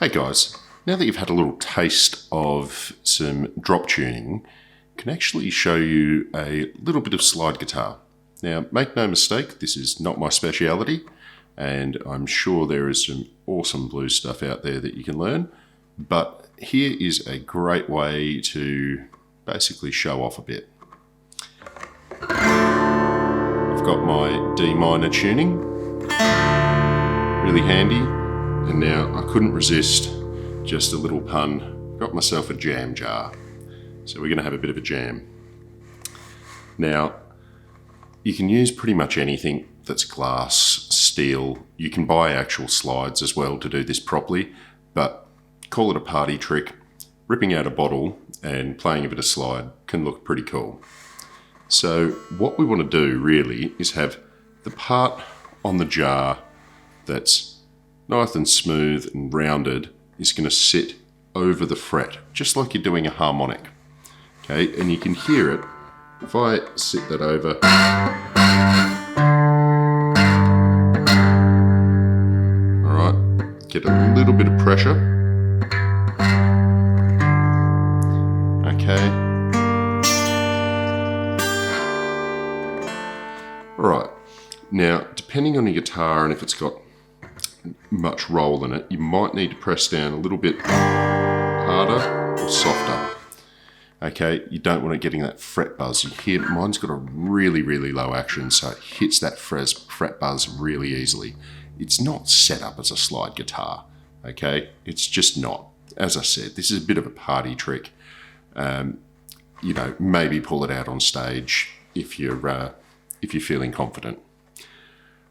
Hey guys, now that you've had a little taste of some drop tuning, I can actually show you a little bit of slide guitar. Now, make no mistake, this is not my speciality, and I'm sure there is some awesome blues stuff out there that you can learn, but here is a great way to basically show off a bit. I've got my D minor tuning, really handy, and now I couldn't resist just a little pun, got myself a jam jar. So we're going to have a bit of a jam. Now, you can use pretty much anything that's glass, steel. You can buy actual slides as well to do this properly, but call it a party trick. Ripping out a bottle and playing a bit of slide can look pretty cool. So what we want to do really is have the part on the jar that's nice and smooth and rounded is going to sit over the fret, just like you're doing a harmonic. Okay, and you can hear it if I sit that over. Alright, get a little bit of pressure. Okay. Alright, now depending on your guitar and if it's got much roll in it, you might need to press down a little bit harder or softer. Okay, you don't want it getting that fret buzz. You hear mine's got a really low action, so it hits that fret buzz really easily. It's not set up as a slide guitar. Okay, it's just not. As I said, this is a bit of a party trick. You know, maybe pull it out on stage if you're feeling confident.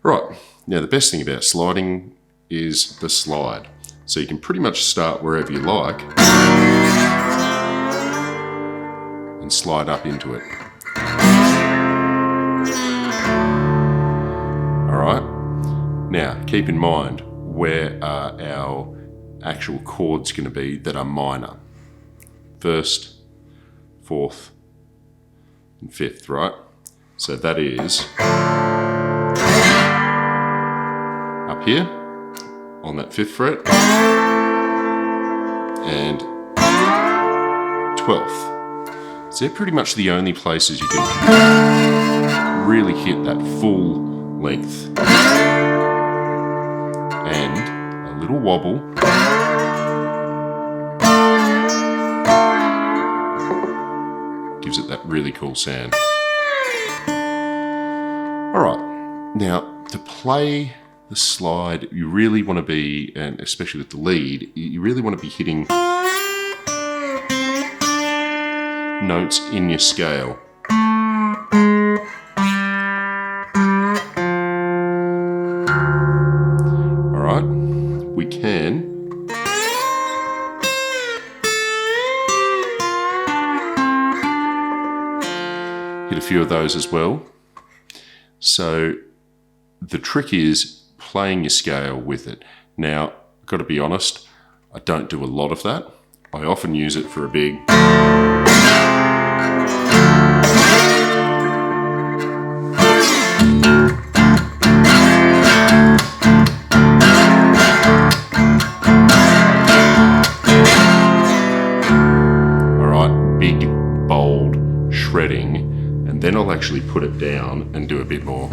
Right, now the best thing about sliding is the slide. So you can pretty much start wherever you like and slide up into it. Alright, now keep in mind where are our actual chords going to be that are minor. First, fourth, and fifth, right? So that is up here on that 5th fret and 12th. So they're pretty much the only places you can really hit that full length. And a little wobble. Gives it that really cool sound. Alright, now to play the slide, you really want to be, and especially with the lead, you really want to be hitting notes in your scale. Alright, we can hit a few of those as well. So the trick is playing your scale with it. Now, I've got to be honest, I don't do a lot of that. I often use it for a big alright, big, bold shredding, and then I'll actually put it down and do a bit more.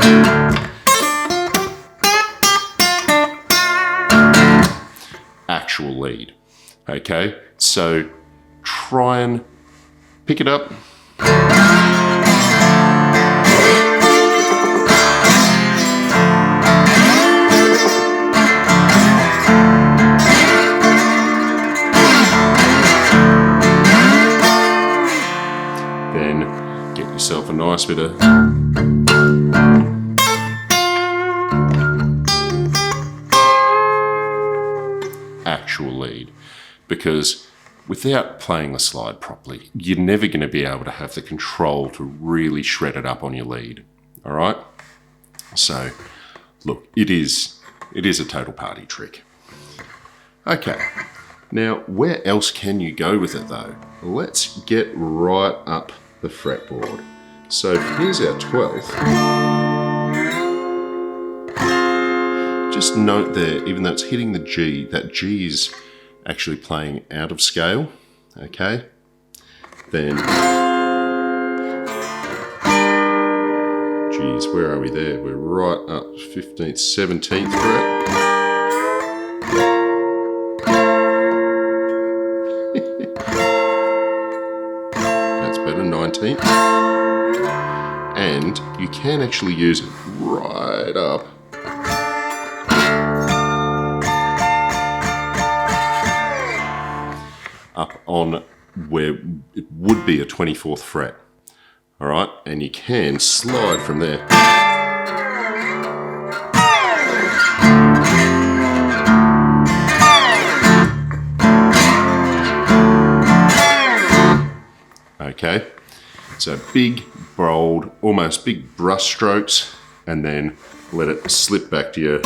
Actual lead. Okay, so try and pick it up. Then get yourself a nice bit of actual lead, because without playing the slide properly, you're never going to be able to have the control to really shred it up on your lead. All right, so look, it is a total party trick. Okay, now where else can you go with it though? Let's get right up the fretboard. So here's our 12th. Just note there, even though it's hitting the G, that G is actually playing out of scale, okay, then, geez, where are we there? We're right up 15th, 17th fret. That's better, 19th. And you can actually use it right up on where it would be a 24th fret. All right, and you can slide from there. Okay, so big, bold, almost big brush strokes, and then let it slip back to you.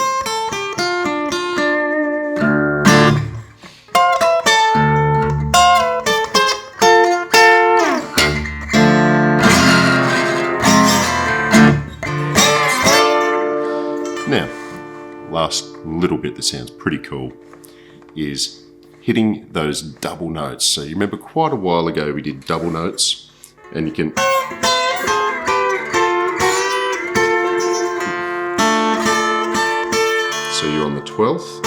Now, last little bit that sounds pretty cool is hitting those double notes. So you remember quite a while ago we did double notes, and you can so you're on the 12th,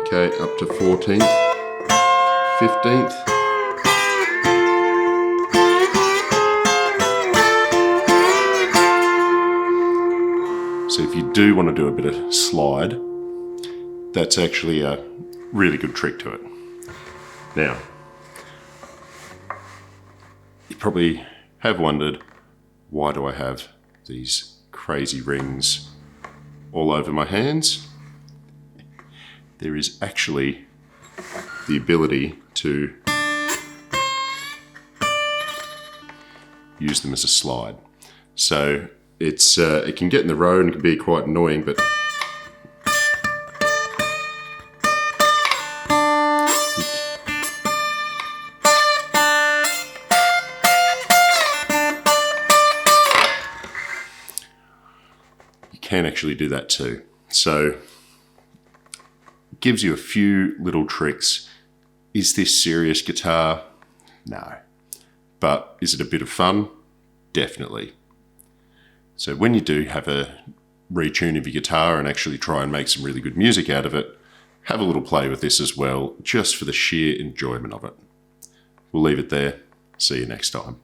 okay, up to 14th, 15th, so if you do want to do a bit of slide, that's actually a really good trick to it. Now, you probably have wondered, why do I have these crazy rings all over my hands? There is actually the ability to use them as a slide. So it's it can get in the road and can be quite annoying, but can actually do that too. So it gives you a few little tricks. Is this serious guitar? No. But is it a bit of fun? Definitely. So when you do have a retune of your guitar and actually try and make some really good music out of it, have a little play with this as well, just for the sheer enjoyment of it. We'll leave it there. See you next time.